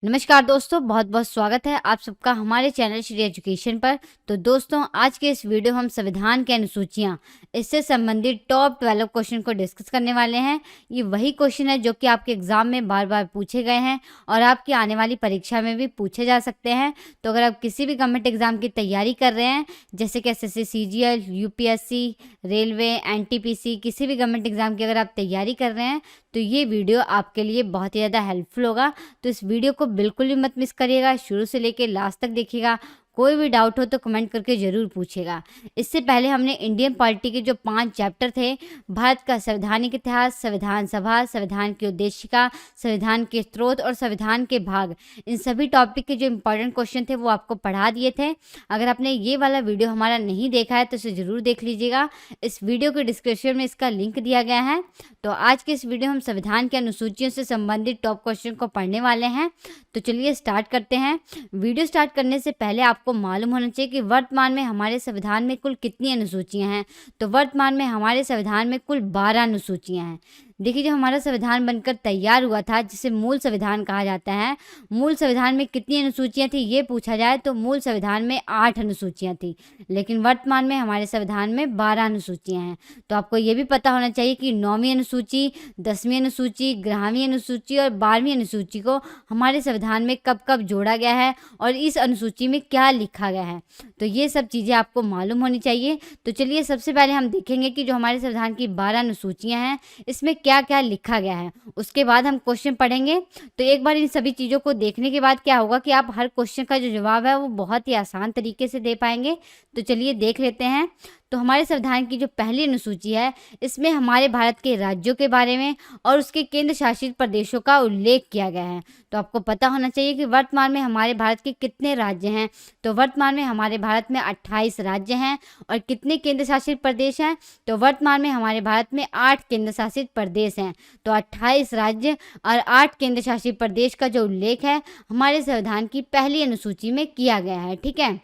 नमस्कार दोस्तों, बहुत बहुत स्वागत है आप सबका हमारे चैनल श्री एजुकेशन पर। तो दोस्तों, आज के इस वीडियो हम संविधान की अनुसूचियाँ इससे संबंधित टॉप 12 क्वेश्चन को डिस्कस करने वाले हैं। ये वही क्वेश्चन है जो कि आपके एग्जाम में बार बार पूछे गए हैं और आपकी आने वाली परीक्षा में भी पूछे जा सकते हैं। तो अगर आप किसी भी गवर्नमेंट एग्जाम की तैयारी कर रहे हैं, जैसे कि SSC, CGL, UPSC, railway, NTPC, किसी भी गवर्नमेंट एग्जाम की अगर आप तैयारी कर रहे हैं तो ये वीडियो आपके लिए बहुत ही ज़्यादा हेल्पफुल होगा। तो इस वीडियो को बिल्कुल भी मत मिस करिएगा, शुरू से लेकर लास्ट तक देखिएगा। कोई भी डाउट हो तो कमेंट करके ज़रूर पूछिएगा। इससे पहले हमने इंडियन पॉलिटी के जो 5 चैप्टर थे, भारत का संवैधानिक इतिहास, संविधान सभा, संविधान की उद्देशिका, संविधान के स्रोत और संविधान के भाग, इन सभी टॉपिक के जो इंपॉर्टेंट क्वेश्चन थे वो आपको पढ़ा दिए थे। अगर आपने ये वाला वीडियो हमारा नहीं देखा है तो इसे ज़रूर देख लीजिएगा। इस वीडियो के डिस्क्रिप्शन में इसका लिंक दिया गया है। तो आज के इस वीडियो में हम संविधान की अनुसूचियों से संबंधित टॉप क्वेश्चन को पढ़ने वाले हैं। तो चलिए स्टार्ट करते हैं। वीडियो स्टार्ट करने से पहले आपको मालूम होना चाहिए कि वर्तमान में हमारे संविधान में कुल कितनी अनुसूचियां हैं। तो वर्तमान में हमारे संविधान में कुल 12 अनुसूचियां हैं। देखिए, जो हमारा संविधान बनकर तैयार हुआ था, जिसे मूल संविधान कहा जाता है, मूल संविधान में कितनी अनुसूचियां थी ये पूछा जाए तो मूल संविधान में 8 अनुसूचियां थी, लेकिन वर्तमान में हमारे संविधान में 12 अनुसूचियां हैं। तो आपको ये भी पता होना चाहिए कि 9वीं अनुसूची, 10वीं अनुसूची, 11वीं अनुसूची और 12वीं अनुसूची को हमारे संविधान में कब कब जोड़ा गया है और इस अनुसूची में क्या लिखा गया है। तो ये सब चीज़ें आपको मालूम होनी चाहिए। तो चलिए सबसे पहले हम देखेंगे कि जो हमारे संविधान की 12 अनुसूचियाँ हैं इसमें क्या क्या लिखा गया है। उसके बाद हम क्वेश्चन पढ़ेंगे। तो एक बार इन सभी चीज़ों को देखने के बाद क्या होगा कि आप हर क्वेश्चन का जो जवाब है वो बहुत ही आसान तरीके से दे पाएंगे। तो चलिए देख लेते हैं। तो हमारे संविधान की जो पहली अनुसूची है, इसमें हमारे भारत के राज्यों के बारे में और उसके केंद्र शासित प्रदेशों का उल्लेख किया गया है। तो आपको पता होना चाहिए कि वर्तमान में हमारे भारत के कितने राज्य हैं। तो वर्तमान में हमारे भारत में 28 राज्य हैं और कितने केंद्र शासित प्रदेश हैं। तो वर्तमान में हमारे भारत में 8 केंद्र शासित प्रदेश हैं। तो 28 राज्य और 8 केंद्र शासित प्रदेश का जो उल्लेख है हमारे संविधान की पहली अनुसूची में किया गया है। ठीक है,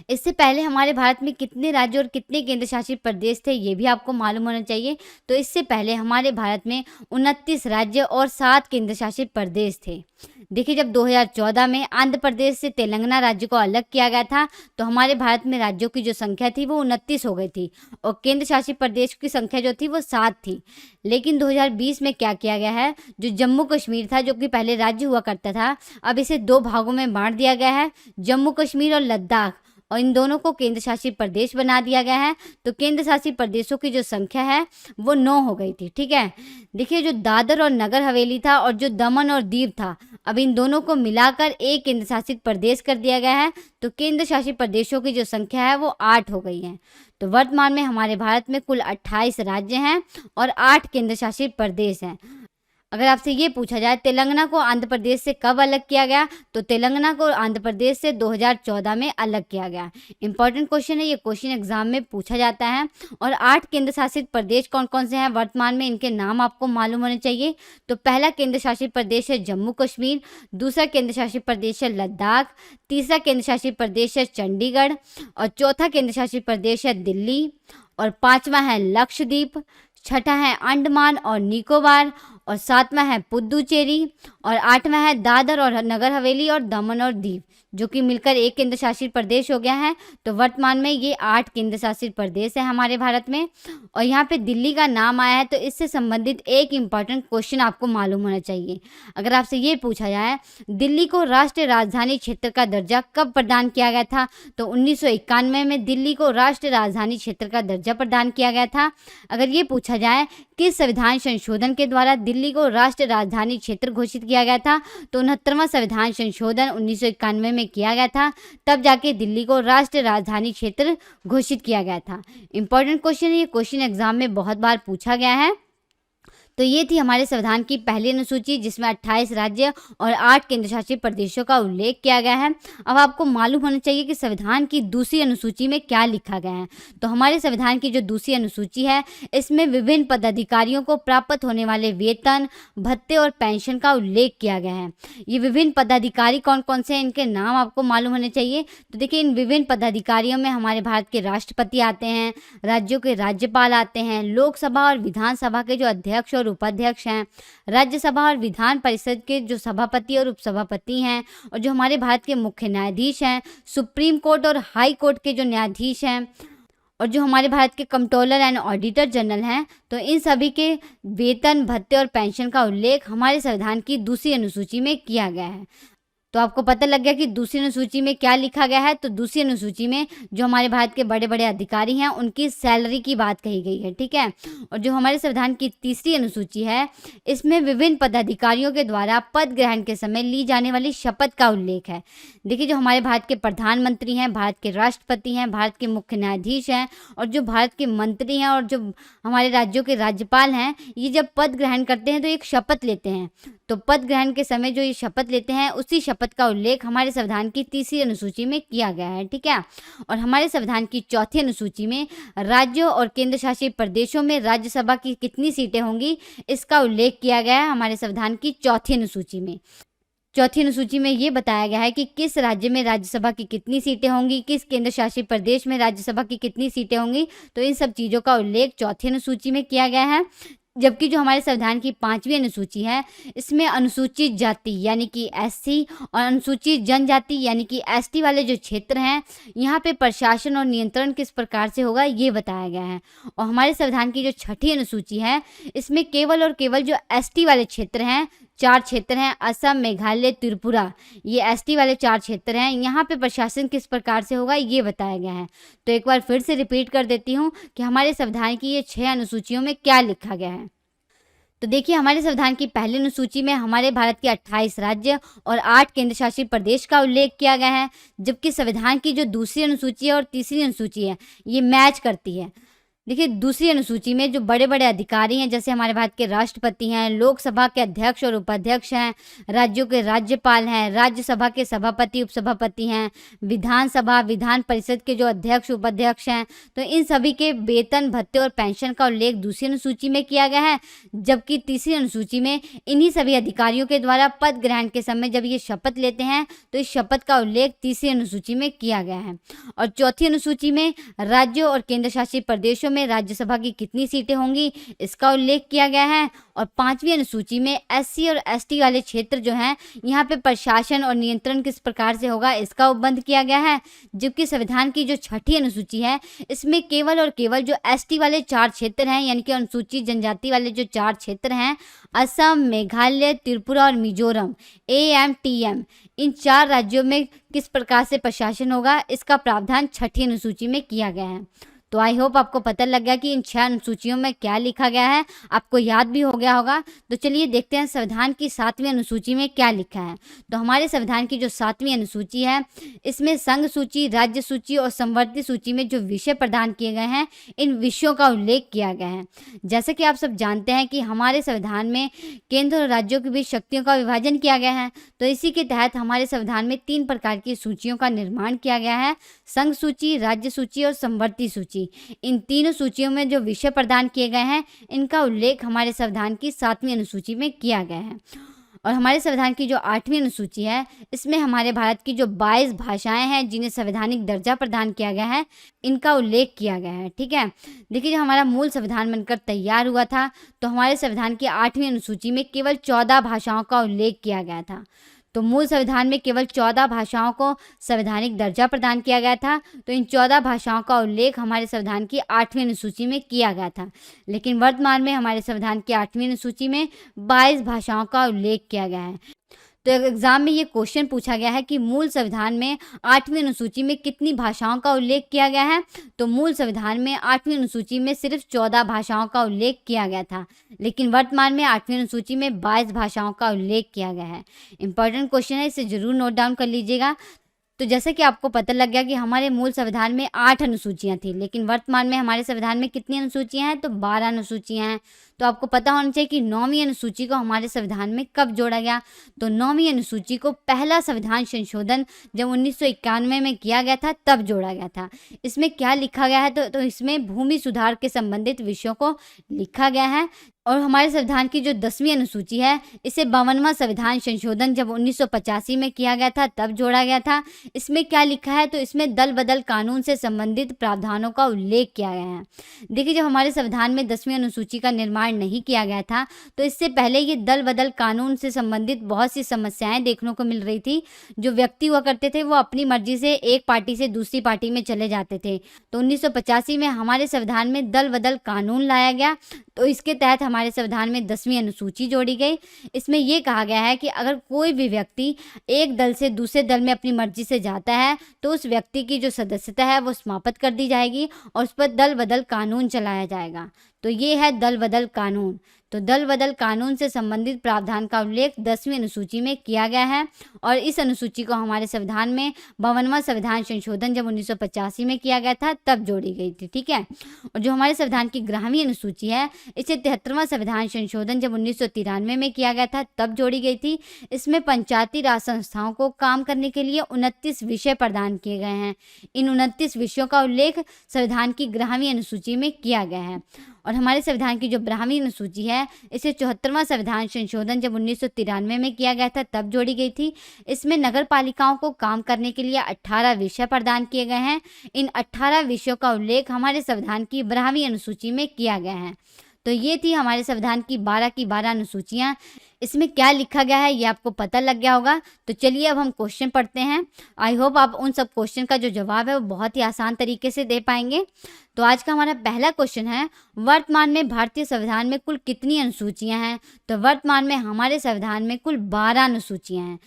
इससे पहले हमारे भारत में कितने राज्य और कितने केंद्र शासित प्रदेश थे ये भी आपको मालूम होना चाहिए। तो इससे पहले हमारे भारत में 29 राज्य और 7 केंद्र शासित प्रदेश थे। देखिए, जब 2014 में आंध्र प्रदेश से तेलंगाना राज्य को अलग किया गया था तो हमारे भारत में राज्यों की जो संख्या थी वो 29 हो गई थी और केंद्र शासित प्रदेश की संख्या जो थी वो 7 थी। लेकिन 2020 में क्या किया गया है, जो जम्मू कश्मीर था जो कि पहले राज्य हुआ करता था, अब इसे 2 भागों में बांट दिया गया है, जम्मू कश्मीर और लद्दाख, और इन दोनों को केंद्र शासित प्रदेश बना दिया गया है। तो केंद्र शासित प्रदेशों की जो संख्या है वो 9 हो गई थी। ठीक है, देखिए, जो दादर और नगर हवेली था और जो दमन और दीव था, अब इन दोनों को मिलाकर एक केंद्र शासित प्रदेश कर दिया गया है। तो केंद्र शासित प्रदेशों की जो संख्या है वो 8 हो गई है। तो वर्तमान में हमारे भारत में कुल 28 राज्य हैं और 8 केंद्र शासित प्रदेश हैं। अगर आपसे ये पूछा जाए तेलंगाना को आंध्र प्रदेश से कब अलग किया गया, तो तेलंगाना को आंध्र प्रदेश से 2014 में अलग किया गया। इंपॉर्टेंट क्वेश्चन है, ये क्वेश्चन एग्जाम में पूछा जाता है। और 8 केंद्र शासित प्रदेश कौन कौन से हैं वर्तमान में, इनके नाम आपको मालूम होने चाहिए। तो पहला केंद्र शासित प्रदेश है जम्मू कश्मीर, दूसरा केंद्र शासित प्रदेश है लद्दाख, तीसरा केंद्र शासित प्रदेश है चंडीगढ़ और चौथा केंद्र शासित प्रदेश है दिल्ली और 5वां है लक्षद्वीप, छठा है अंडमान और निकोबार और 7वां है पुद्दुचेरी और 8वां है दादर और नगर हवेली और दमन और दीव, जो कि मिलकर एक केंद्र शासित प्रदेश हो गया है। तो वर्तमान में ये 8 केंद्र शासित प्रदेश है हमारे भारत में। और यहाँ पे दिल्ली का नाम आया है तो इससे संबंधित एक इम्पॉर्टेंट क्वेश्चन आपको मालूम होना चाहिए। अगर आपसे ये पूछा जाए दिल्ली को राष्ट्रीय राजधानी क्षेत्र का दर्जा कब प्रदान किया गया था, तो 1991 में दिल्ली को राष्ट्रीय राजधानी क्षेत्र का दर्जा प्रदान किया गया था। अगर ये पूछा जाए किस संविधान संशोधन के द्वारा दिल्ली को राष्ट्रीय राजधानी क्षेत्र घोषित किया गया था, तो 69वां संविधान संशोधन 1991 में किया गया था। तब जाके दिल्ली को राष्ट्रीय राजधानी क्षेत्र घोषित किया गया था। इंपॉर्टेंट क्वेश्चन है, ये क्वेश्चन एग्जाम में बहुत बार पूछा गया है। तो ये थी हमारे संविधान की पहली अनुसूची, जिसमें 28 राज्य और 8 केंद्र शासित प्रदेशों का उल्लेख किया गया है। अब आपको मालूम होना चाहिए कि संविधान की दूसरी अनुसूची में क्या लिखा गया है। तो हमारे संविधान की जो दूसरी अनुसूची है इसमें विभिन्न पदाधिकारियों को प्राप्त होने वाले वेतन, भत्ते और पेंशन का उल्लेख किया गया है। ये विभिन्न पदाधिकारी कौन कौन से हैं, इनके नाम आपको मालूम होने चाहिए। तो देखिए, इन विभिन्न पदाधिकारियों में हमारे भारत के राष्ट्रपति आते हैं, राज्यों के राज्यपाल आते हैं, लोकसभा और विधानसभा के जो अध्यक्ष और उपाध्यक्ष हैं, राज्यसभा और विधान परिषद के जो सभापति और उपसभापति हैं, और जो हमारे भारत के मुख्य न्यायाधीश हैं, सुप्रीम कोर्ट और हाई कोर्ट के जो न्यायाधीश हैं, और जो हमारे भारत के कंट्रोलर एंड ऑडिटर जनरल हैं, तो इन सभी के वेतन, भत्ते और पेंशन का उल्लेख हमारे संविधान की दूसरी अनुसूची में किया गया है। तो आपको पता लग गया कि दूसरी अनुसूची में क्या लिखा गया है। तो दूसरी अनुसूची में जो हमारे भारत के बड़े बड़े अधिकारी हैं उनकी सैलरी की बात कही गई है, ठीक है। और जो हमारे संविधान की तीसरी अनुसूची है, इसमें विभिन्न पदाधिकारियों के द्वारा पद ग्रहण के समय ली जाने वाली शपथ का उल्लेख है। देखिए, जो हमारे भारत के प्रधानमंत्री हैं, भारत के राष्ट्रपति हैं, भारत के मुख्य न्यायाधीश हैं, और जो भारत के मंत्री हैं, और जो हमारे राज्यों के राज्यपाल हैं, ये जब पद ग्रहण करते हैं तो एक शपथ लेते हैं। तो पद ग्रहण के समय जो ये शपथ लेते हैं, उसी शपथ का उल्लेख हमारे संविधान की तीसरी अनुसूची में किया गया है, ठीक है। और हमारे संविधान की चौथी अनुसूची में राज्यों और केंद्र शासित प्रदेशों में राज्यसभा की कितनी सीटें होंगी, इसका उल्लेख किया गया है हमारे संविधान की चौथी अनुसूची में। चौथी अनुसूची में ये बताया गया है कि किस राज्य में राज्यसभा की कितनी सीटें होंगी, किस केंद्र शासित प्रदेश में राज्यसभा की कितनी सीटें होंगी। तो इन सब चीज़ों का उल्लेख चौथी अनुसूची में किया गया है। जबकि जो हमारे संविधान की पांचवी अनुसूची है, इसमें अनुसूचित जाति यानी कि एससी और अनुसूचित जनजाति यानी कि एसटी वाले जो क्षेत्र हैं, यहाँ पे प्रशासन और नियंत्रण किस प्रकार से होगा, ये बताया गया है। और हमारे संविधान की जो छठी अनुसूची है, इसमें केवल और केवल जो एसटी वाले क्षेत्र हैं, 4 क्षेत्र हैं, असम, मेघालय, त्रिपुरा, ये एसटी वाले 4 क्षेत्र हैं, यहाँ पे प्रशासन किस प्रकार से होगा, ये बताया गया है। तो एक बार फिर से रिपीट कर देती हूँ कि हमारे संविधान की ये 6 अनुसूचियों में क्या लिखा गया है। तो देखिए, हमारे संविधान की पहली अनुसूची में हमारे भारत के 28 राज्य और 8 केंद्र शासित प्रदेश का उल्लेख किया गया है। जबकि संविधान की जो दूसरी अनुसूची है और तीसरी अनुसूची है, ये मैच करती है। देखिए, दूसरी अनुसूची में जो बड़े बड़े अधिकारी हैं, जैसे हमारे भारत के राष्ट्रपति हैं, लोकसभा के अध्यक्ष और उपाध्यक्ष हैं, राज्यों के राज्यपाल हैं, राज्यसभा के सभापति उपसभापति हैं, विधानसभा विधान परिषद के जो अध्यक्ष उपाध्यक्ष हैं, तो इन सभी के वेतन, भत्ते और पेंशन का उल्लेख दूसरी अनुसूची में किया गया है। जबकि तीसरी अनुसूची में इन्हीं सभी अधिकारियों के द्वारा पद ग्रहण के समय जब ये शपथ लेते हैं, तो इस शपथ का उल्लेख तीसरी अनुसूची में किया गया है। और चौथी अनुसूची में राज्यों और केंद्र शासित प्रदेशों में राज्यसभा की कितनी सीटें होंगी, इसका उल्लेख किया गया है। और पांचवी अनुसूची में एससी और एसटी वाले क्षेत्र जो हैं, यहाँ पे प्रशासन और नियंत्रण किस प्रकार से होगा, इसका उपबंध किया गया है। जबकि संविधान की जो छठी अनुसूची है, इसमें केवल और केवल जो एसटी वाले 4 क्षेत्र हैं, यानी कि अनुसूचित जनजाति वाले जो 4 क्षेत्र हैं, असम, मेघालय, त्रिपुरा और मिजोरम, AMTM, इन 4 राज्यों में किस प्रकार से प्रशासन होगा, इसका प्रावधान छठी अनुसूची में किया गया है। तो आई होप आपको पता लग गया कि इन 6 अनुसूचियों में क्या लिखा गया है, आपको याद भी हो गया होगा। तो चलिए देखते हैं संविधान की 7वीं अनुसूची में क्या लिखा है। तो हमारे संविधान की जो 7वीं अनुसूची है, इसमें संघ सूची, राज्य सूची और संवर्ती सूची में जो विषय प्रदान किए गए हैं, इन विषयों का उल्लेख किया गया है। जैसे कि आप सब जानते हैं कि हमारे संविधान में केंद्र और राज्यों के बीच शक्तियों का विभाजन किया गया है। तो इसी के तहत हमारे संविधान में 3 प्रकार की सूचियों का निर्माण किया गया है: संघ सूची, राज्य सूची और संवर्ती सूची। इन तीनों सूचियों में जो विषय प्रदान किए गए हैं, इनका उल्लेख हमारे संविधान की 7वीं अनुसूची में किया गया है। और हमारे संविधान की जो 8वीं अनुसूची है, इसमें हमारे भारत की जो 22 भाषाएं हैं जिन्हें संवैधानिक दर्जा प्रदान किया गया है, इनका उल्लेख किया गया है, ठीक है। देखिए, जब हमारा मूल संविधान बनकर तैयार हुआ था, तो हमारे संविधान की 8वीं अनुसूची में केवल 14 भाषाओं का उल्लेख किया गया था। तो मूल संविधान में केवल 14 भाषाओं को संवैधानिक दर्जा प्रदान किया गया था। तो इन 14 भाषाओं का उल्लेख हमारे संविधान की 8वीं अनुसूची में किया गया था। लेकिन वर्तमान में हमारे संविधान की 8वीं अनुसूची में 22 भाषाओं का उल्लेख किया गया है। तो एग्जाम में ये क्वेश्चन पूछा गया है कि मूल संविधान में 8वीं अनुसूची में कितनी भाषाओं का उल्लेख किया गया है। तो मूल संविधान में 8वीं अनुसूची में सिर्फ 14 भाषाओं का उल्लेख किया गया था, लेकिन वर्तमान में 8वीं अनुसूची में 22 भाषाओं का उल्लेख किया गया है। इंपॉर्टेंट क्वेश्चन है, इसे जरूर नोट डाउन कर लीजिएगा। तो जैसे कि आपको पता लग गया कि हमारे मूल संविधान में 8 अनुसूचियां थी, लेकिन वर्तमान में हमारे संविधान में कितनी अनुसूचियां हैं, तो 12 अनुसूचियां हैं। तो आपको पता होना चाहिए कि 9वीं अनुसूची को हमारे संविधान में कब जोड़ा गया। तो 9वीं अनुसूची को पहला संविधान संशोधन जब 1991 में किया गया था, तब जोड़ा गया था। इसमें क्या लिखा गया है, तो इसमें भूमि सुधार के संबंधित विषयों को लिखा गया है। और हमारे संविधान की जो 10वीं अनुसूची है, इसे 52वां संविधान संशोधन जब 1985 में किया गया था, तब जोड़ा गया था। इसमें क्या लिखा है, तो इसमें दल बदल कानून से संबंधित प्रावधानों का उल्लेख किया गया है। देखिए, जब हमारे संविधान में 10वीं अनुसूची का निर्माण निर्माण नहीं किया गया था। तो इससे पहले ये दल बदल कानून से संबंधित बहुत सी समस्याएं देखने को मिल रही थी। जो व्यक्ति हुआ करते थे वो अपनी मर्जी से एक पार्टी से दूसरी पार्टी में चले जाते थे। तो 1985 में हमारे संविधान में दल बदल कानून लाया गया। तो इसके तहत हमारे संविधान में 10वीं अनुसूची जोड़ी गई। इसमें यह कहा गया है कि अगर कोई भी व्यक्ति एक दल से दूसरे दल में अपनी मर्जी से जाता है तो उस व्यक्ति की जो सदस्यता है वो समाप्त कर दी जाएगी और उस पर दल बदल कानून चलाया जाएगा। तो ये है दल बदल कानून। तो दल बदल कानून से संबंधित प्रावधान का उल्लेख 10वीं अनुसूची में किया गया है और इस अनुसूची को हमारे संविधान में 52वां संविधान संशोधन जब 1985 में किया गया था तब जोड़ी गई थी। ठीक है। और जो हमारे संविधान की 11वीं अनुसूची है इसे 73वां संविधान संशोधन जब 1993 में किया गया था तब जोड़ी गई थी। इसमें पंचायती राज संस्थाओं को काम करने के लिए 29 विषय प्रदान किए गए हैं। इन 29 विषयों का उल्लेख संविधान की 11वीं अनुसूची में किया गया है। और हमारे संविधान की जो 12वीं अनुसूची है इसे 74वां संविधान संशोधन जब 1993 में किया गया था तब जोड़ी गई थी। इसमें नगर पालिकाओं को काम करने के लिए 18 विषय प्रदान किए गए हैं। इन 18 विषयों का उल्लेख हमारे संविधान की 12वीं अनुसूची में किया गया है। तो ये थी हमारे संविधान की 12 अनुसूचियाँ। इसमें क्या लिखा गया है ये आपको पता लग गया होगा। तो चलिए अब हम क्वेश्चन पढ़ते हैं। आई होप आप उन सब क्वेश्चन का जो जवाब है वो बहुत ही आसान तरीके से दे पाएंगे। तो आज का हमारा पहला क्वेश्चन है, वर्तमान में भारतीय संविधान में कुल कितनी अनुसूचियां हैं? तो वर्तमान में हमारे संविधान में कुल 12 अनुसूचियां हैं।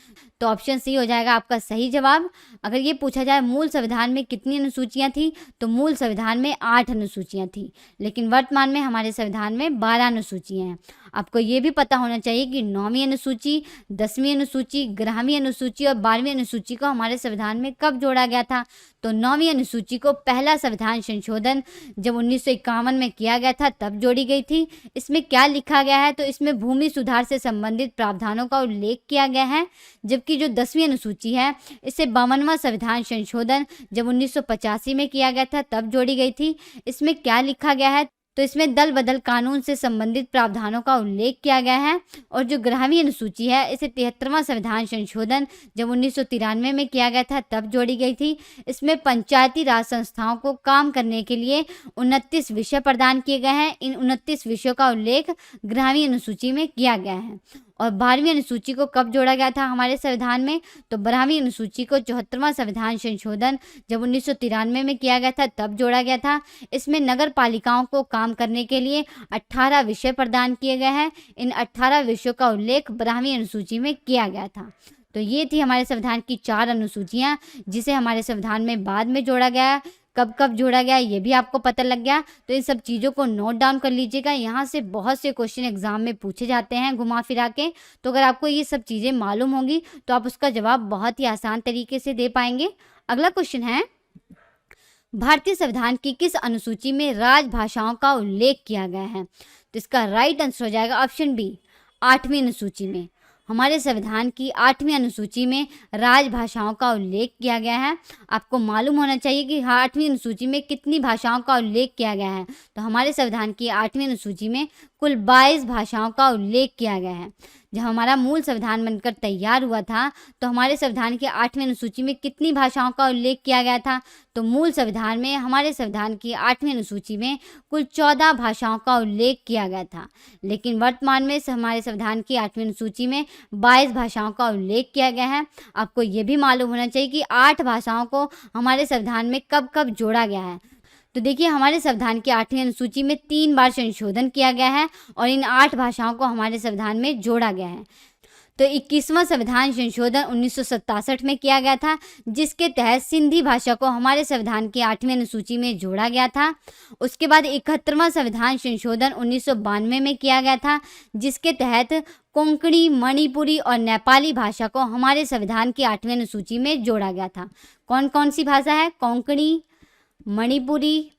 तो ऑप्शन सी हो जाएगा आपका सही जवाब। अगर ये पूछा जाए मूल संविधान में कितनी अनुसूचियां थी तो मूल संविधान में 8 अनुसूचियां थी, लेकिन वर्तमान में हमारे संविधान में 12 अनुसूचियां हैं। आपको ये भी पता होना चाहिए कि 9वीं अनुसूची, 10वीं अनुसूची, 11वीं अनुसूची और 12वीं अनुसूची को हमारे संविधान में कब जोड़ा गया था? तो 9वीं अनुसूची को पहला संविधान संशोधन जब 1951 में किया गया था तब जोड़ी गई थी। इसमें क्या लिखा गया है? तो इसमें भूमि सुधार से संबंधित प्रावधानों का उल्लेख किया गया है। जबकि जो 10वीं अनुसूची है इसे 52वां संविधान संशोधन जब 1985 में किया गया था तब जोड़ी गई थी। इसमें क्या लिखा गया है? तो इसमें दल बदल कानून से संबंधित प्रावधानों का उल्लेख किया गया है। और जो 11वीं अनुसूची है इसे 73वां संविधान संशोधन जब 1993 में किया गया था तब जोड़ी गई थी। इसमें पंचायती राज संस्थाओं को काम करने के लिए 29 विषय प्रदान किए गए हैं। इन 29 विषयों का उल्लेख 11वीं अनुसूची में किया गया है। और 12वीं अनुसूची को कब जोड़ा गया था हमारे संविधान में? तो 12वीं अनुसूची को 74वां संविधान संशोधन जब 1993 में किया गया था तब जोड़ा गया था। इसमें नगर पालिकाओं को काम करने के लिए 18 विषय प्रदान किए गए हैं। इन 18 विषयों का उल्लेख 12वीं अनुसूची में किया गया था। तो ये थी हमारे संविधान की 4 अनुसूचियाँ जिसे हमारे संविधान में बाद में जोड़ा गया। कब कब जोड़ा गया ये भी आपको पता लग गया। तो इन सब चीज़ों को नोट डाउन कर लीजिएगा। यहाँ से बहुत से क्वेश्चन एग्जाम में पूछे जाते हैं घुमा फिरा के। तो अगर आपको ये सब चीज़ें मालूम होंगी तो आप उसका जवाब बहुत ही आसान तरीके से दे पाएंगे। अगला क्वेश्चन है, भारतीय संविधान की किस अनुसूची में राजभाषाओं का उल्लेख किया गया है? तो इसका राइट आंसर हो जाएगा ऑप्शन बी, 8वीं अनुसूची में। हमारे संविधान की 8वीं अनुसूची में राजभाषाओं का उल्लेख किया गया है। आपको मालूम होना चाहिए कि 8वीं अनुसूची में कितनी भाषाओं का उल्लेख किया गया है। तो हमारे संविधान की 8वीं अनुसूची में कुल 22 भाषाओं का उल्लेख किया गया है। जब हमारा मूल संविधान बनकर तैयार हुआ था तो हमारे संविधान की 8वीं अनुसूची में कितनी भाषाओं का उल्लेख किया गया था? तो मूल संविधान में हमारे संविधान की 8वीं अनुसूची में कुल 14 भाषाओं का उल्लेख किया गया था, लेकिन वर्तमान में हमारे संविधान की 8वीं अनुसूची में 22 भाषाओं का उल्लेख किया गया है। आपको ये भी मालूम होना चाहिए कि 8 भाषाओं को हमारे संविधान में कब कब जोड़ा गया है। तो देखिए हमारे संविधान की 8वीं अनुसूची में 3 बार संशोधन किया गया है और इन 8 भाषाओं को हमारे संविधान में जोड़ा गया है। तो 21वां संविधान संशोधन 1967 में किया गया था, जिसके तहत सिंधी भाषा को हमारे संविधान की 8वीं अनुसूची में जोड़ा गया था। उसके बाद 71वां संविधान संशोधन 1992 में किया गया था, जिसके तहत कोंकणी, मणिपुरी और नेपाली भाषा को हमारे संविधान की 8वीं अनुसूची में जोड़ा गया था। कौन कौन सी भाषा है? कोंकणी, मणिपुरी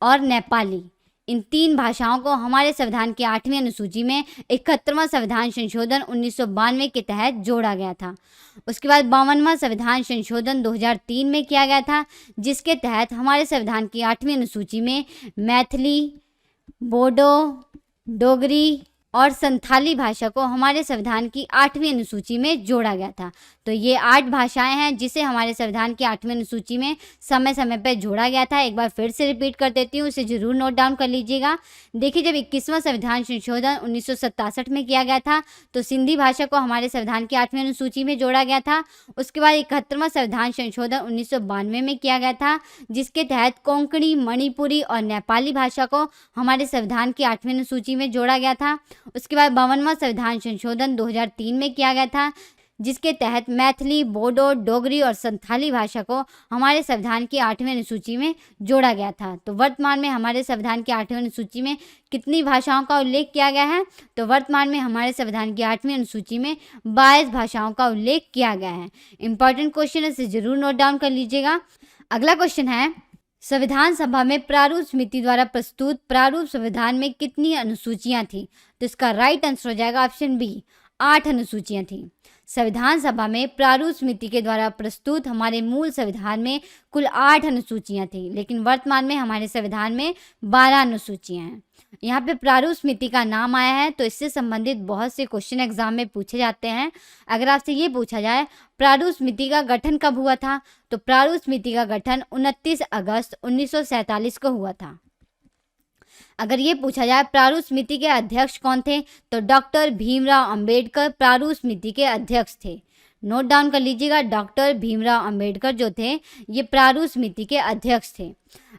और नेपाली। इन 3 भाषाओं को हमारे संविधान की 8वीं अनुसूची में 71वां संविधान संशोधन 1992 के तहत जोड़ा गया था। उसके बाद 52वां संविधान संशोधन 2003 में किया गया था, जिसके तहत हमारे संविधान की 8वीं अनुसूची में मैथिली, बोडो, डोगरी और संथाली भाषा को हमारे संविधान की 8वीं अनुसूची में जोड़ा गया था। तो ये 8 भाषाएं हैं जिसे हमारे संविधान की 8वीं अनुसूची में समय समय पर जोड़ा गया था। एक बार फिर से रिपीट कर देती हूँ, इसे जरूर नोट डाउन कर लीजिएगा। देखिए, जब 21वां संविधान संशोधन 1967 में किया गया था तो सिंधी भाषा को हमारे संविधान की 8वीं अनुसूची में जोड़ा गया था। उसके बाद 71वां संविधान संशोधन 1992 में किया गया था, जिसके तहत कोंकणी, मणिपुरी और नेपाली भाषा को हमारे संविधान की 8वीं अनुसूची में जोड़ा गया था। उसके बाद 52वां संविधान संशोधन 2003 में किया गया था, जिसके तहत मैथिली, बोडो, डोगरी और संथाली भाषा को हमारे संविधान की 8वीं अनुसूची में जोड़ा गया था। तो वर्तमान में हमारे संविधान की 8वीं अनुसूची में कितनी भाषाओं का उल्लेख किया गया है? तो वर्तमान में हमारे संविधान की 8वीं अनुसूची में 22 भाषाओं का उल्लेख किया गया है। इंपॉर्टेंट क्वेश्चन है, इसे जरूर नोट डाउन कर लीजिएगा। अगला क्वेश्चन है, संविधान सभा में प्रारूप समिति द्वारा प्रस्तुत प्रारूप संविधान में कितनी अनुसूचियां थी? तो इसका राइट आंसर हो जाएगा ऑप्शन बी, 8 अनुसूचियां थी। संविधान सभा में प्रारूप समिति के द्वारा प्रस्तुत हमारे मूल संविधान में कुल 8 अनुसूचियां थी, लेकिन वर्तमान में हमारे संविधान में 12 अनुसूचियां हैं। यहाँ पे प्रारूप समिति का नाम आया है तो इससे संबंधित बहुत से क्वेश्चन एग्जाम में पूछे जाते हैं। अगर आपसे ये पूछा जाए प्रारूप समिति का गठन कब हुआ था, तो प्रारूप समिति का गठन 29 अगस्त 1947 को हुआ था। अगर ये पूछा जाए प्रारूप समिति के अध्यक्ष कौन थे, तो डॉक्टर भीमराव अंबेडकर प्रारूप समिति के अध्यक्ष थे। नोट डाउन कर लीजिएगा, डॉक्टर भीमराव अंबेडकर जो थे ये प्रारूप समिति के अध्यक्ष थे।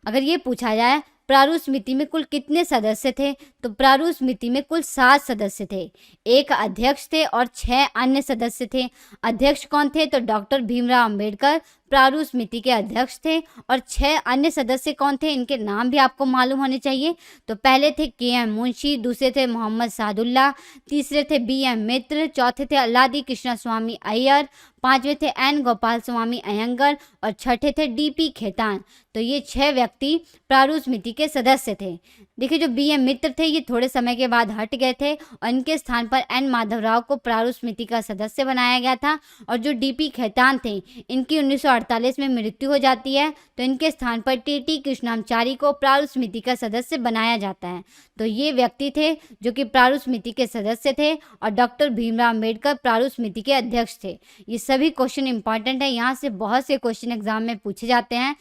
अगर ये पूछा जाए प्रारूप समिति में कुल कितने सदस्य थे, तो प्रारूप समिति में कुल 7 सदस्य थे। एक अध्यक्ष थे और 6 अन्य सदस्य थे। अध्यक्ष कौन थे, तो डॉक्टर भीमराव अंबेडकर प्रारूप समिति के अध्यक्ष थे, और 6 अन्य सदस्य कौन थे, इनके नाम भी आपको मालूम होने चाहिए। तो पहले थे के.एम. मुंशी, दूसरे थे मोहम्मद सादुल्ला, तीसरे थे बी.एम. मित्र, चौथे थे अल्लादी कृष्णा स्वामी अय्यर, पांचवें थे एन गोपाल स्वामी अयंगर और छठे थे डी.पी. खेतान। तो ये 6 व्यक्ति प्रारूप समिति के सदस्य थे। देखिए, जो बी.एम. मित्र थे ये थोड़े समय के बाद हट गए थे और इनके स्थान पर एन माधवराव को प्रारूप समिति का सदस्य बनाया गया था। और जो डी.पी. खेतान थे इनकी 1948 में मृत्यु हो जाती है, तो इनके स्थान पर टी.टी. कृष्णाचारी को प्रारूप समिति का सदस्य बनाया जाता है। तो ये व्यक्ति थे जो कि प्रारूप समिति के सदस्य थे और डॉक्टर भीमराव अंबेडकर प्रारूप समिति के अध्यक्ष थे। ये सभी क्वेश्चन इंपॉर्टेंट है, यहाँ से बहुत से क्वेश्चन एग्जाम में पूछे जाते हैं।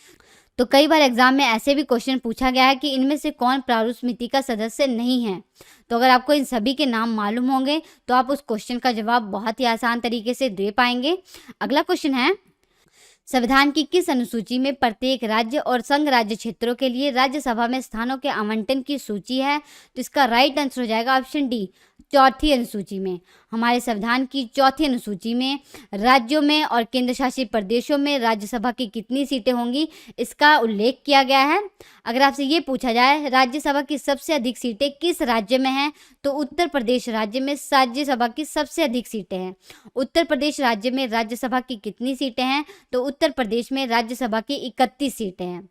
तो कई बार एग्जाम में ऐसे भी क्वेश्चन पूछा गया है कि इनमें से कौन प्रारूप समिति का सदस्य नहीं है। तो अगर आपको इन सभी के नाम मालूम होंगे तो आप उस क्वेश्चन का जवाब बहुत ही आसान तरीके से दे पाएंगे। अगला क्वेश्चन है, संविधान की किस अनुसूची में प्रत्येक राज्य और संघ राज्य क्षेत्रों के लिए राज्यसभा में स्थानों के आवंटन की सूची है? तो इसका राइट आंसर हो जाएगा ऑप्शन डी, चौथी अनुसूची में। हमारे संविधान की चौथी अनुसूची में राज्यों में और केंद्र शासित प्रदेशों में राज्यसभा की कितनी सीटें होंगी इसका उल्लेख किया गया है। अगर आपसे ये पूछा जाए राज्यसभा की सबसे अधिक सीटें किस राज्य में हैं, तो उत्तर प्रदेश राज्य में राज्यसभा की सबसे अधिक सीटें हैं। उत्तर प्रदेश राज्य में राज्यसभा की कितनी सीटें हैं, तो उत्तर प्रदेश में राज्यसभा की 31 सीटें हैं।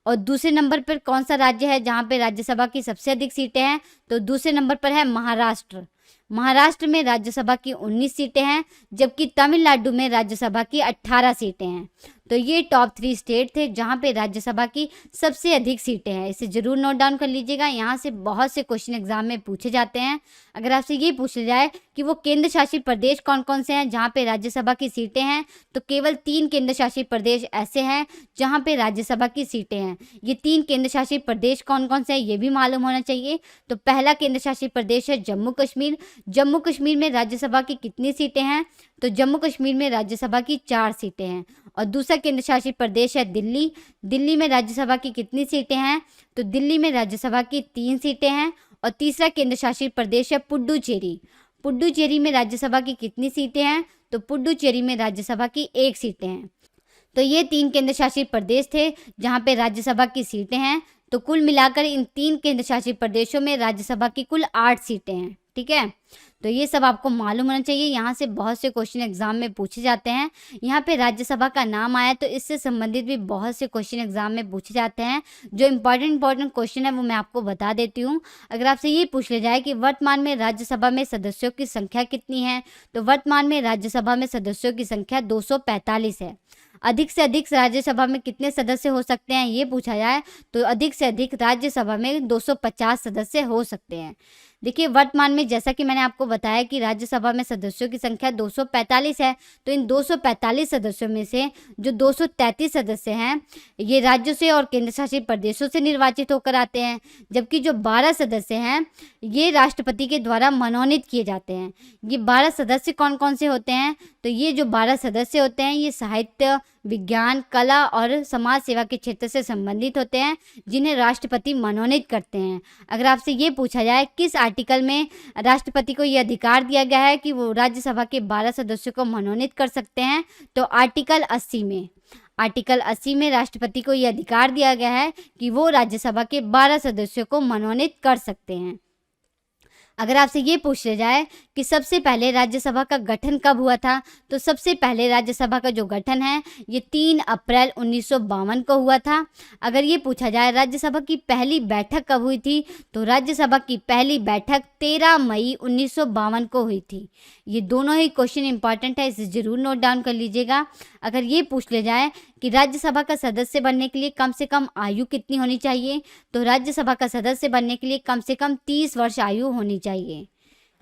और दूसरे नंबर पर कौन सा राज्य है जहां पे राज्यसभा की सबसे अधिक सीटें हैं, तो दूसरे नंबर पर है महाराष्ट्र। महाराष्ट्र में राज्यसभा की 19 सीटें हैं, जबकि तमिलनाडु में राज्यसभा की 18 सीटें हैं। तो ये टॉप 3 स्टेट थे जहां पे राज्यसभा की सबसे अधिक सीटें हैं। इसे जरूर नोट डाउन कर लीजिएगा, यहाँ से बहुत से क्वेश्चन एग्जाम में पूछे जाते हैं। अगर आपसे ये पूछा जाए कि वो केंद्र शासित प्रदेश कौन कौन से हैं जहाँ पे राज्यसभा की सीटें हैं, तो केवल 3 केंद्र शासित प्रदेश ऐसे हैं जहाँ पे राज्यसभा की सीटें हैं। ये 3 केंद्र शासित प्रदेश कौन कौन से हैं ये भी मालूम होना चाहिए। तो पहला केंद्र शासित प्रदेश है जम्मू कश्मीर। जम्मू कश्मीर में राज्यसभा की कितनी सीटें हैं, तो जम्मू कश्मीर में राज्यसभा की 4 सीटें हैं। और दूसरा केंद्र शासित प्रदेश है दिल्ली। दिल्ली में राज्यसभा की कितनी सीटें हैं, तो दिल्ली में राज्यसभा की 3 सीटें हैं। और तीसरा केंद्र शासित प्रदेश है पुडुचेरी। पुडुचेरी में राज्यसभा की कितनी सीटें हैं, तो पुडुचेरी में राज्यसभा की 1 सीटें हैं। तो ये 3 केंद्र शासित प्रदेश थे जहाँ पे राज्यसभा की सीटें हैं। तो कुल मिलाकर इन 3 केंद्र शासित प्रदेशों में राज्यसभा की कुल 8 सीटें हैं। ठीक है, तो ये सब आपको मालूम होना चाहिए। यहाँ से बहुत से क्वेश्चन एग्जाम में पूछे जाते हैं। यहाँ पे राज्यसभा का नाम आया तो इससे संबंधित भी बहुत से क्वेश्चन एग्जाम में पूछे जाते हैं। जो इंपॉर्टेंट क्वेश्चन है वो मैं आपको बता देती हूँ। अगर आपसे ये पूछ लिया जाए कि वर्तमान में राज्यसभा में सदस्यों की संख्या कितनी है, तो वर्तमान में राज्यसभा में सदस्यों की संख्या 245 है। अधिक से अधिक राज्यसभा में कितने सदस्य हो सकते हैं ये पूछा जाए तो अधिक से अधिक राज्यसभा में 250 सदस्य हो सकते हैं। देखिए वर्तमान में जैसा कि मैंने आपको बताया कि राज्यसभा में सदस्यों की संख्या 245 है, तो इन 245 सदस्यों में से जो 233 सदस्य हैं ये राज्यों से और केंद्र शासित प्रदेशों से निर्वाचित होकर आते हैं, जबकि जो 12 सदस्य हैं ये राष्ट्रपति के द्वारा मनोनीत किए जाते हैं। ये 12 सदस्य कौन कौन से होते हैं? तो ये जो 12 सदस्य होते हैं ये साहित्य, विज्ञान, कला और समाज सेवा के क्षेत्र से संबंधित होते हैं, जिन्हें राष्ट्रपति मनोनीत करते हैं। अगर आपसे ये पूछा जाए किस आर्टिकल में राष्ट्रपति को ये अधिकार दिया गया है कि वो राज्यसभा के 12 सदस्यों को मनोनीत कर सकते हैं, तो आर्टिकल 80 में। आर्टिकल 80 में राष्ट्रपति को ये अधिकार दिया गया है कि वो राज्यसभा के 12 सदस्यों को मनोनीत कर सकते हैं। अगर आपसे ये पूछ लिया जाए कि सबसे पहले राज्यसभा का गठन कब हुआ था, तो सबसे पहले राज्यसभा का जो गठन है ये 3 अप्रैल 1952 को हुआ था। अगर ये पूछा जाए राज्यसभा की पहली बैठक कब हुई थी, तो राज्यसभा की पहली बैठक 13 मई 1952 को हुई थी। ये दोनों ही क्वेश्चन इंपॉर्टेंट है, इसे जरूर नोट डाउन कर लीजिएगा। अगर ये पूछ लिया जाए कि राज्यसभा का सदस्य बनने के लिए कम से कम आयु कितनी होनी चाहिए, तो राज्यसभा का सदस्य बनने के लिए कम से कम 30 वर्ष आयु होनी चाहिए।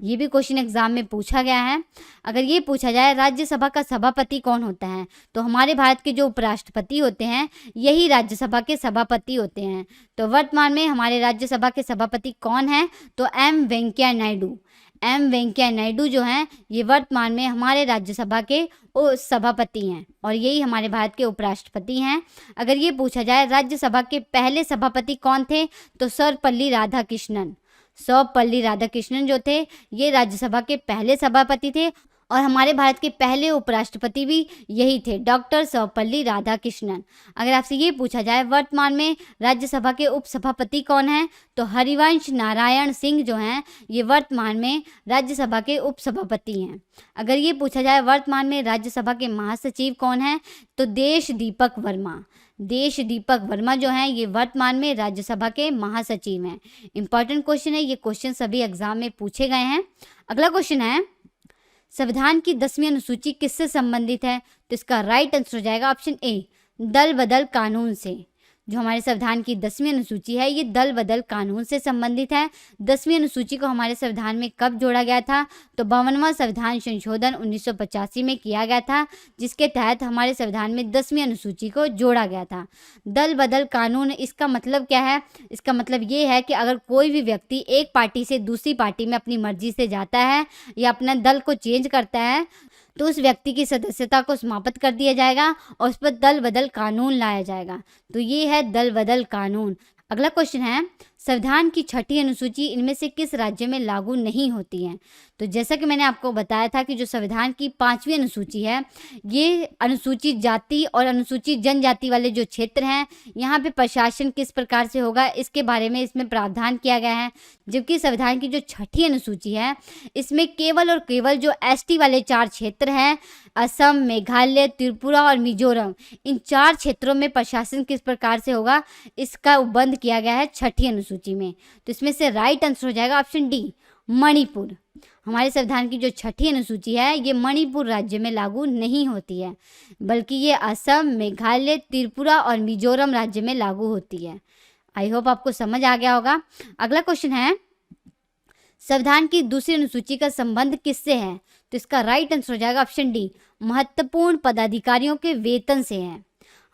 ये भी क्वेश्चन एग्जाम में पूछा गया है। अगर ये पूछा जाए राज्यसभा का सभापति कौन होता है, तो हमारे भारत के जो उपराष्ट्रपति होते हैं यही राज्यसभा के सभापति होते हैं। तो वर्तमान में हमारे राज्यसभा के सभापति कौन हैं, तो एम वेंकैया नायडू। एम वेंकैया नायडू जो हैं ये वर्तमान में हमारे राज्यसभा के सभापति हैं और यही हमारे भारत के उपराष्ट्रपति हैं। अगर ये पूछा जाए राज्यसभा के पहले सभापति कौन थे, तो सर्वपल्ली राधाकृष्णन। सर्वपल्ली राधाकृष्णन जो थे ये राज्यसभा के पहले सभापति थे और हमारे भारत के पहले उपराष्ट्रपति भी यही थे, डॉक्टर सर्वपल्ली राधाकृष्णन। अगर आपसे ये पूछा जाए वर्तमान में राज्यसभा के उपसभापति कौन हैं, तो हरिवंश नारायण सिंह जो हैं ये वर्तमान में राज्यसभा के उपसभापति हैं। अगर ये पूछा जाए वर्तमान में राज्यसभा के महासचिव कौन हैं, तो देश दीपक वर्मा। देश दीपक वर्मा जो हैं ये वर्तमान में राज्यसभा के महासचिव हैं। इंपॉर्टेंट क्वेश्चन है, ये क्वेश्चन सभी एग्जाम में पूछे गए हैं। अगला क्वेश्चन है संविधान की 10वीं अनुसूची किससे संबंधित है, तो इसका राइट आंसर हो जाएगा ऑप्शन ए, दल बदल कानून से। जो हमारे संविधान की 10वीं अनुसूची है ये दल बदल कानून से संबंधित है। 10वीं अनुसूची को हमारे संविधान में कब जोड़ा गया था, तो 52वां संविधान संशोधन 1985 में किया गया था, जिसके तहत हमारे संविधान में 10वीं अनुसूची को जोड़ा गया था। दल बदल कानून, इसका मतलब क्या है? इसका मतलब ये है कि अगर कोई भी व्यक्ति एक पार्टी से दूसरी पार्टी में अपनी मर्जी से जाता है या अपना दल को चेंज करता है, तो उस व्यक्ति की सदस्यता को समाप्त कर दिया जाएगा और उस पर दल बदल कानून लाया जाएगा। तो ये है दल बदल कानून। अगला क्वेश्चन है संविधान की 6ठी अनुसूची इनमें से किस राज्य में लागू नहीं होती है? तो जैसा कि मैंने आपको बताया था कि जो संविधान की 5वीं अनुसूची है ये अनुसूचित जाति और अनुसूचित जनजाति वाले जो क्षेत्र हैं यहाँ पे प्रशासन किस प्रकार से होगा इसके बारे में इसमें प्रावधान किया गया है। जबकि संविधान की जो 6ठी अनुसूची है इसमें केवल और केवल जो एसटी वाले 4 क्षेत्र हैं, असम, मेघालय, त्रिपुरा और मिजोरम, इन 4 क्षेत्रों में प्रशासन किस प्रकार से होगा इसका उपबंध किया गया है 6ठी अनुसूची में। तो इसमें से राइट आंसर हो जाएगा ऑप्शन डी, मणिपुर। हमारे संविधान की जो 6ठी अनुसूची है ये मणिपुर राज्य में लागू नहीं होती है, बल्कि ये असम, मेघालय, त्रिपुरा और मिजोरम राज्य में लागू होती है। आई होप आपको समझ आ गया होगा। अगला क्वेश्चन है संविधान की दूसरी अनुसूची का संबंध किससे है? तो इसका राइट आंसर हो जाएगा ऑप्शन डी, महत्वपूर्ण पदाधिकारियों के वेतन से है।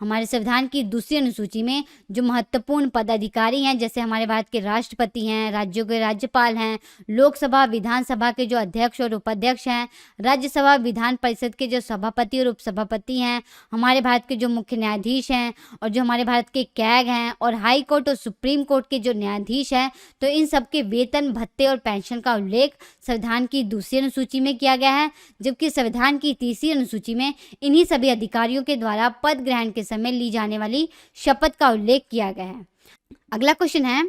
हमारे संविधान की दूसरी अनुसूची में जो महत्वपूर्ण पदाधिकारी हैं जैसे हमारे भारत के राष्ट्रपति हैं, राज्यों के राज्यपाल हैं, लोकसभा विधानसभा के जो अध्यक्ष और उपाध्यक्ष हैं, राज्यसभा विधान परिषद के जो सभापति और उपसभापति हैं, हमारे भारत के जो मुख्य न्यायाधीश हैं और जो हमारे भारत के कैग हैं और हाई कोर्ट और सुप्रीम कोर्ट के जो न्यायाधीश हैं, तो इन सबके वेतन, भत्ते और पेंशन का उल्लेख संविधान की दूसरी अनुसूची में किया गया है। जबकि संविधान की तीसरी अनुसूची में इन्हीं सभी अधिकारियों के द्वारा पद ग्रहण के समय ली जाने वाली शपथ का उल्लेख किया गया है। अगला क्वेश्चन है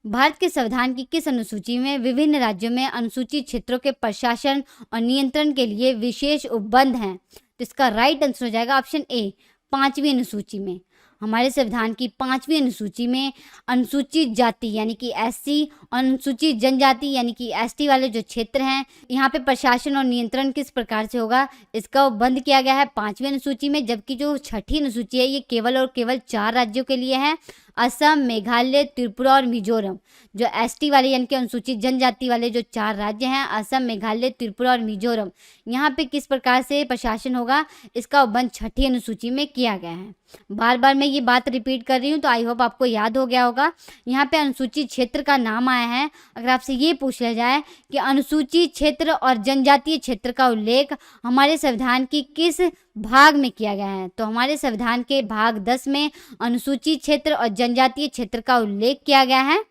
भारत के संविधान की किस अनुसूची में विभिन्न राज्यों में अनुसूचित क्षेत्रों के प्रशासन और नियंत्रण के लिए विशेष उपबंध हैं? तो इसका राइट आंसर हो जाएगा ऑप्शन ए, 5वीं अनुसूची में। हमारे संविधान की 5वीं अनुसूची में अनुसूचित जाति यानी कि एससी और अनुसूचित जनजाति यानी कि एसटी वाले जो क्षेत्र हैं यहाँ पे प्रशासन और नियंत्रण किस प्रकार से होगा इसका उपबंध किया गया है 5वीं अनुसूची में। जबकि जो 6ठी अनुसूची है ये केवल और केवल 4 राज्यों के लिए है, असम, मेघालय, त्रिपुरा और मिजोरम। जो एसटी वाले यानी कि अनुसूचित जनजाति वाले जो 4 राज्य हैं, असम, मेघालय, त्रिपुरा और मिजोरम, यहाँ पे किस प्रकार से प्रशासन होगा, इसका उपबंध 6ठी अनुसूची में किया गया है। बार बार मैं ये बात रिपीट कर रही हूँ, तो आई होप आपको याद हो गया होगा। यहाँ पे अनुसूचित क्षेत्र का नाम आया है। अगर आपसे ये पूछ लिया जाए कि अनुसूचित क्षेत्र और जनजातीय क्षेत्र का उल्लेख हमारे संविधान की किस भाग में किया गया है, तो हमारे संविधान के भाग 10 में अनुसूचित क्षेत्र और जनजातीय क्षेत्र का उल्लेख किया गया है।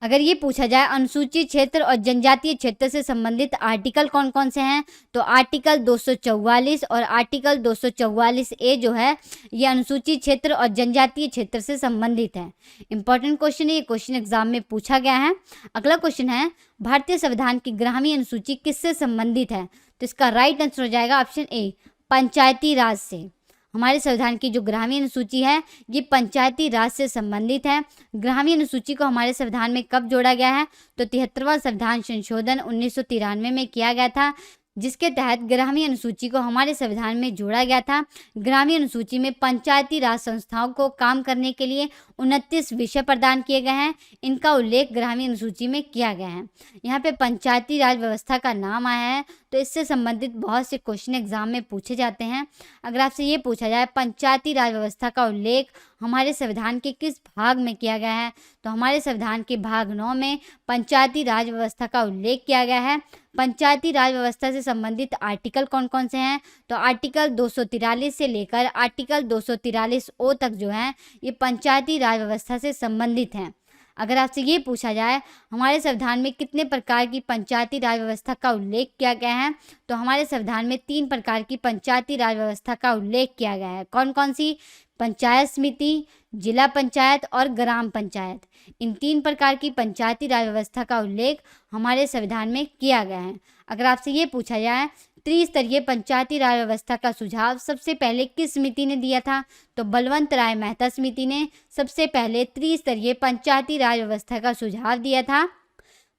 अगर ये पूछा जाए अनुसूचित क्षेत्र और जनजातीय क्षेत्र से संबंधित आर्टिकल कौन कौन से हैं, तो आर्टिकल 244 और आर्टिकल 244A जो है ये अनुसूचित क्षेत्र और जनजातीय क्षेत्र से संबंधित है। इंपॉर्टेंट क्वेश्चन है, ये क्वेश्चन एग्जाम में पूछा गया है। अगला क्वेश्चन है, भारतीय संविधान की 11वीं अनुसूची किससे संबंधित है, तो इसका राइट आंसर हो जाएगा ऑप्शन ए, पंचायती राज से। हमारे संविधान की जो 11वीं अनुसूची है ये पंचायती राज से संबंधित है। 11वीं अनुसूची को हमारे संविधान में कब जोड़ा गया है, तो 73वां संविधान संशोधन 1993 में किया गया था, जिसके तहत 11वीं अनुसूची को हमारे संविधान में जोड़ा गया था। 11वीं अनुसूची में पंचायती राज संस्थाओं को काम करने के लिए 29 विषय प्रदान किए गए हैं। इनका उल्लेख 11वीं अनुसूची में किया गया है। यहाँ पे पंचायती राज व्यवस्था का नाम आया है, तो इससे संबंधित बहुत से क्वेश्चन एग्जाम में पूछे जाते हैं। अगर आपसे ये पूछा जाए पंचायती राज व्यवस्था का उल्लेख हमारे संविधान के किस भाग में किया गया है, तो हमारे संविधान के भाग 9 में पंचायती राज व्यवस्था का उल्लेख किया गया है। पंचायती राज व्यवस्था से संबंधित आर्टिकल कौन कौन से हैं, तो आर्टिकल 243 से लेकर आर्टिकल 243O तक जो है ये पंचायती राज व्यवस्था से संबंधित हैं। अगर आपसे ये पूछा जाए हमारे संविधान में कितने प्रकार की पंचायती राज व्यवस्था का उल्लेख किया गया है, तो हमारे संविधान में 3 प्रकार की पंचायती राज व्यवस्था का उल्लेख किया गया है। कौन कौन सी, पंचायत समिति, जिला पंचायत और ग्राम पंचायत। इन 3 प्रकार की पंचायती राज व्यवस्था का उल्लेख हमारे संविधान में किया गया है। अगर आपसे ये पूछा जाए त्रिस्तरीय पंचायती राज व्यवस्था का सुझाव सबसे पहले किस समिति ने दिया था, तो बलवंत राय मेहता समिति ने सबसे पहले त्रिस्तरीय पंचायती राज व्यवस्था का सुझाव दिया था।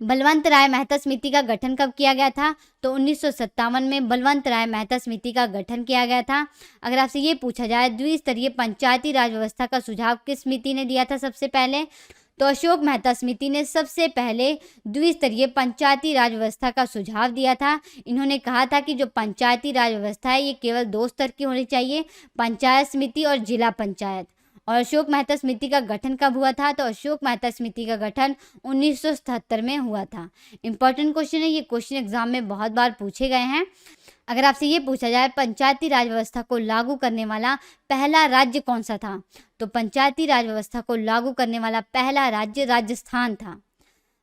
बलवंत राय मेहता समिति का गठन कब किया गया था, तो 1957 में बलवंत राय मेहता समिति का गठन किया गया था। अगर आपसे ये पूछा जाए द्विस्तरीय पंचायती राज व्यवस्था का सुझाव किस समिति ने दिया था सबसे पहले, तो अशोक मेहता समिति ने सबसे पहले द्विस्तरीय पंचायती राज व्यवस्था का सुझाव दिया था। इन्होंने कहा था कि जो पंचायती राज व्यवस्था है ये केवल 2 स्तर की होनी चाहिए, पंचायत समिति और जिला पंचायत। और अशोक मेहता समिति का गठन कब हुआ था, तो अशोक मेहता समिति का गठन 1977 में हुआ था। इंपॉर्टेंट क्वेश्चन है, ये क्वेश्चन एग्जाम में बहुत बार पूछे गए हैं। अगर आपसे ये पूछा जाए पंचायती राज व्यवस्था को लागू करने वाला पहला राज्य कौन सा था, तो पंचायती राज व्यवस्था को लागू करने वाला पहला राज्य राजस्थान था।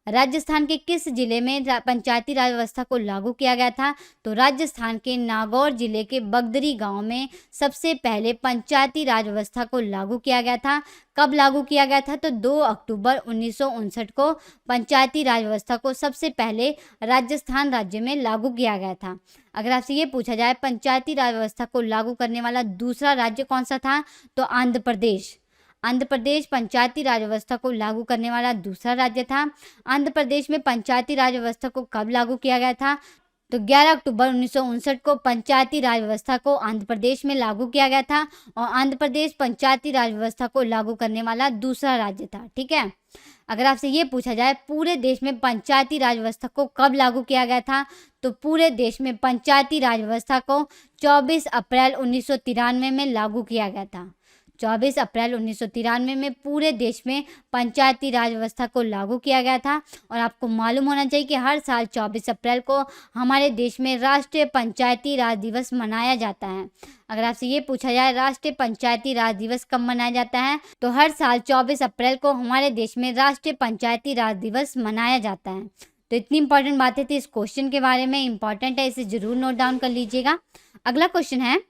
राजस्थान के किस जिले में पंचायती राज व्यवस्था को लागू किया गया था, तो राजस्थान के नागौर जिले के बगदरी गांव में सबसे पहले पंचायती राज व्यवस्था को लागू किया गया था। कब लागू किया गया था, तो 2 अक्टूबर 1959 को पंचायती राज व्यवस्था को सबसे पहले राजस्थान राज्य में लागू किया गया था। अगर आपसे ये पूछा जाए पंचायती राज व्यवस्था को लागू करने वाला दूसरा राज्य कौन सा था, तो आंध्र प्रदेश। आंध्र प्रदेश पंचायती राज व्यवस्था को लागू करने वाला दूसरा राज्य था। आंध्र प्रदेश में पंचायती राज व्यवस्था को कब लागू किया गया था, तो 11 अक्टूबर 1959 को पंचायती राज व्यवस्था को आंध्र प्रदेश में लागू किया गया था और आंध्र प्रदेश पंचायती राज व्यवस्था को लागू करने वाला दूसरा राज्य था। ठीक है। अगर आपसे ये पूछा जाए पूरे देश में पंचायती राज व्यवस्था को कब लागू किया गया था, तो पूरे देश में पंचायती राज व्यवस्था को 24 अप्रैल 1993 में लागू किया गया था। 24 अप्रैल 1993 में पूरे देश में पंचायती राज व्यवस्था को लागू किया गया था। और आपको मालूम होना चाहिए कि हर साल 24 अप्रैल को हमारे देश में राष्ट्रीय पंचायती राज दिवस मनाया जाता है। अगर आपसे ये पूछा जाए राष्ट्रीय पंचायती राज दिवस कब मनाया जाता है, तो हर साल 24 अप्रैल को हमारे देश में राष्ट्रीय पंचायती राज दिवस मनाया जाता है। तो इतनी इंपॉर्टेंट बातें थी इस क्वेश्चन के बारे में, इंपॉर्टेंट है, इसे जरूर नोट डाउन कर लीजिएगा। अगला क्वेश्चन है,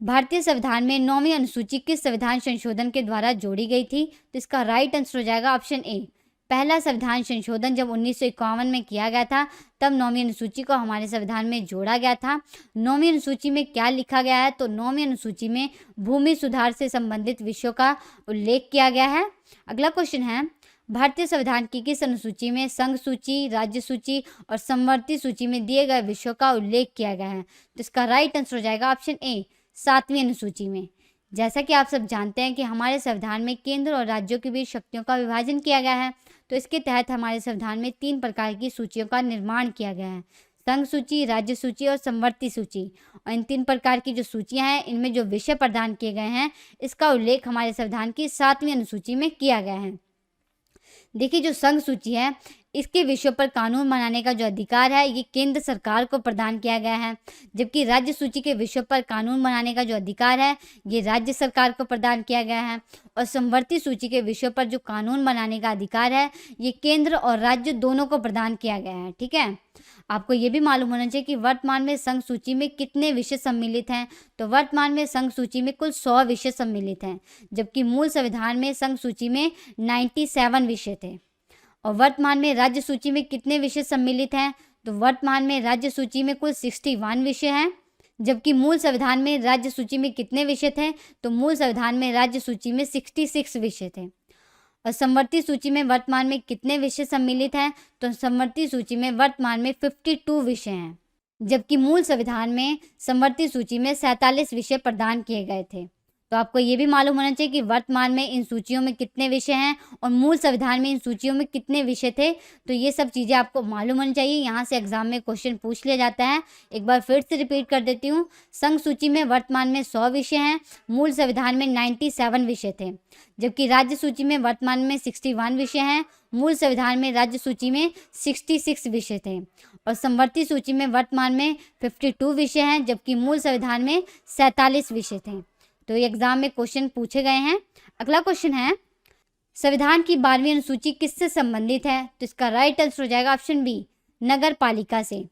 भारतीय संविधान में 9वीं अनुसूची किस संविधान संशोधन के द्वारा जोड़ी गई थी, तो इसका राइट आंसर हो जाएगा ऑप्शन ए, पहला संविधान संशोधन जब 1951 में किया गया था तब 9वीं अनुसूची को हमारे संविधान में जोड़ा गया था। 9वीं अनुसूची में क्या लिखा गया है, तो 9वीं अनुसूची में भूमि सुधार से संबंधित विषयों का उल्लेख किया गया है। अगला क्वेश्चन है, भारतीय संविधान की किस अनुसूची में संघ सूची, राज्य सूची और समवर्ती सूची में दिए गए विषयों का उल्लेख किया गया है, तो इसका राइट आंसर हो जाएगा ऑप्शन ए, 7वीं अनुसूची में। जैसा कि आप सब जानते हैं कि हमारे संविधान में केंद्र और राज्यों के बीच शक्तियों का विभाजन किया गया है। तो इसके तहत हमारे संविधान में 3 प्रकार की सूचियों का निर्माण किया गया है, संघ सूची, राज्य सूची और समवर्ती सूची। और इन 3 प्रकार की जो सूचियां हैं, इनमें जो विषय प्रदान किए गए हैं, इसका उल्लेख हमारे संविधान की 7वीं अनुसूची में किया गया है। देखिए, जो संघ सूची है, इसके विषयों पर कानून बनाने का जो अधिकार है, ये केंद्र सरकार को प्रदान किया गया है। जबकि राज्य सूची के विषयों पर कानून बनाने का जो अधिकार है, ये राज्य सरकार को प्रदान किया गया है। और समवर्ती सूची के विषयों पर जो कानून बनाने का अधिकार है, ये केंद्र और राज्य दोनों को प्रदान किया गया है। ठीक है, आपको ये भी मालूम होना चाहिए कि वर्तमान में संघ सूची में कितने विषय सम्मिलित हैं। तो वर्तमान में संघ सूची में कुल 100 विषय सम्मिलित हैं, जबकि मूल संविधान में संघ सूची में 97 विषय थे। और वर्तमान में राज्य सूची में कितने विषय सम्मिलित हैं? तो वर्तमान में राज्य सूची में कुल 61 विषय हैं, जबकि मूल संविधान में राज्य सूची में कितने विषय थे? तो मूल संविधान में राज्य सूची में 66 विषय थे। और समवर्ती सूची में वर्तमान में कितने विषय सम्मिलित हैं? तो समवर्ती सूची में वर्तमान में 52 विषय हैं, जबकि मूल संविधान में समवर्ती सूची में 47 विषय प्रदान किए गए थे। तो आपको ये भी मालूम होना चाहिए कि वर्तमान में इन सूचियों में कितने विषय हैं और मूल संविधान में इन सूचियों में कितने विषय थे। तो ये सब चीज़ें आपको मालूम होनी चाहिए। यहाँ से एग्जाम में क्वेश्चन पूछ लिया जाता है। एक बार फिर से रिपीट कर देती हूँ। संघ सूची में वर्तमान में 100 विषय हैं, मूल संविधान में 97 विषय थे, जबकि राज्य सूची में वर्तमान में 61 विषय हैं, मूल संविधान में राज्य सूची में 66 विषय थे। और समवर्ती सूची में वर्तमान में 52 विषय हैं, जबकि मूल संविधान में 47 विषय थे। तो ये एग्जाम में क्वेश्चन पूछे गए हैं। अगला क्वेश्चन है, संविधान की 12वीं अनुसूची किससे संबंधित है? तो इसका राइट आंसर हो जाएगा ऑप्शन बी, नगर पालिका से।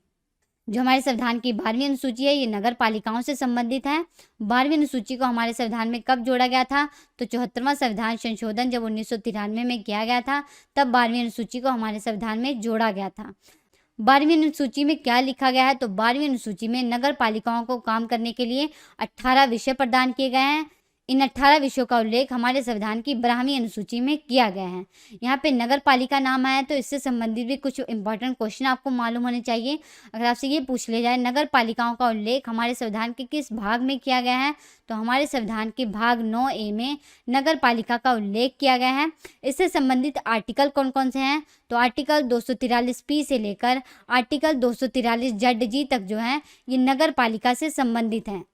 जो हमारे संविधान की 12वीं अनुसूची है, ये नगर पालिकाओं से संबंधित है। 12वीं अनुसूची को हमारे संविधान में कब जोड़ा गया था? तो 74वां संविधान संशोधन जब 1993 में किया गया था, तब 12वीं अनुसूची को हमारे संविधान में जोड़ा गया था। 12वीं अनुसूची में क्या लिखा गया है? तो 12वीं अनुसूची में नगर पालिकाओं को काम करने के लिए 18 विषय प्रदान किए गए हैं। इन 18 विषयों का उल्लेख हमारे संविधान की 12वीं अनुसूची में किया गया है। यहाँ पे नगर पालिका नाम आया, तो इससे संबंधित भी कुछ इंपॉर्टेंट क्वेश्चन आपको मालूम होने चाहिए। अगर आपसे ये पूछ लिया जाए नगर पालिकाओं का उल्लेख हमारे संविधान के किस भाग में किया गया है, तो हमारे संविधान के भाग 9A में नगर पालिका का उल्लेख किया गया है। इससे संबंधित आर्टिकल कौन कौन से हैं? तो आर्टिकल 243P से लेकर आर्टिकल 243ZG तक जो है, ये नगर पालिका से संबंधित हैं।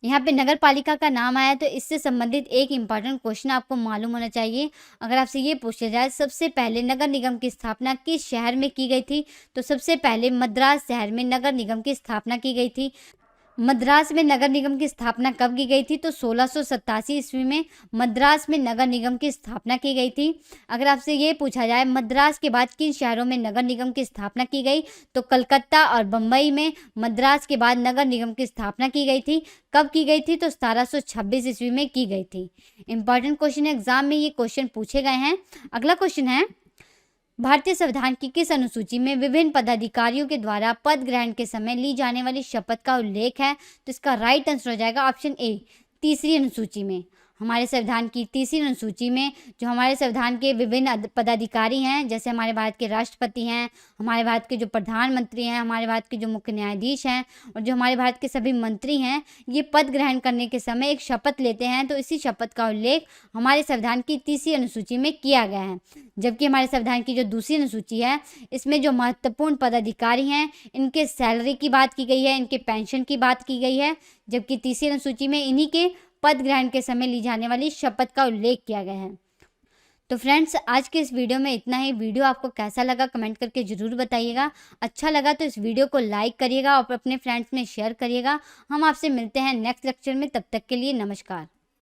यहाँ पे नगर पालिका का नाम आया, तो इससे संबंधित एक इम्पॉर्टेंट क्वेश्चन आपको मालूम होना चाहिए। अगर आपसे ये पूछा जाए सबसे पहले नगर निगम की स्थापना किस शहर में की गई थी, तो सबसे पहले मद्रास शहर में नगर निगम की स्थापना की गई थी। मद्रास में नगर निगम की स्थापना कब की गई थी? तो 1687 ईस्वी में मद्रास में नगर निगम की स्थापना की गई थी। अगर आपसे ये पूछा जाए मद्रास के बाद किन शहरों में नगर निगम की स्थापना की गई, तो कलकत्ता और बम्बई में मद्रास के बाद नगर निगम की स्थापना की गई थी। कब की गई थी? तो 1726 ईस्वी में की गई थी। इंपॉर्टेंट क्वेश्चन है, एग्जाम में ये क्वेश्चन पूछे गए हैं। अगला क्वेश्चन है, भारतीय संविधान की किस अनुसूची में विभिन्न पदाधिकारियों के द्वारा पद ग्रहण के समय ली जाने वाली शपथ का उल्लेख है? तो इसका राइट आंसर हो जाएगा ऑप्शन ए, तीसरी अनुसूची में। हमारे संविधान की तीसरी अनुसूची में जो हमारे संविधान के विभिन्न पदाधिकारी हैं, जैसे हमारे भारत के राष्ट्रपति हैं, हमारे भारत के जो प्रधानमंत्री हैं, हमारे भारत के जो मुख्य न्यायाधीश हैं और जो हमारे भारत के सभी मंत्री हैं, ये पद ग्रहण करने के समय एक शपथ लेते हैं। तो इसी शपथ का उल्लेख हमारे संविधान की तीसरी अनुसूची में किया गया है। जबकि हमारे संविधान की जो दूसरी अनुसूची है, इसमें जो महत्वपूर्ण पदाधिकारी हैं, इनके सैलरी की बात की गई है, इनके पेंशन की बात की गई है। जबकि तीसरी अनुसूची में इन्हीं के पद ग्रहण के समय ली जाने वाली शपथ का उल्लेख किया गया है। तो फ्रेंड्स, आज के इस वीडियो में इतना ही। वीडियो आपको कैसा लगा कमेंट करके ज़रूर बताइएगा। अच्छा लगा तो इस वीडियो को लाइक करिएगा और अपने फ्रेंड्स में शेयर करिएगा। हम आपसे मिलते हैं नेक्स्ट लेक्चर में, तब तक के लिए नमस्कार।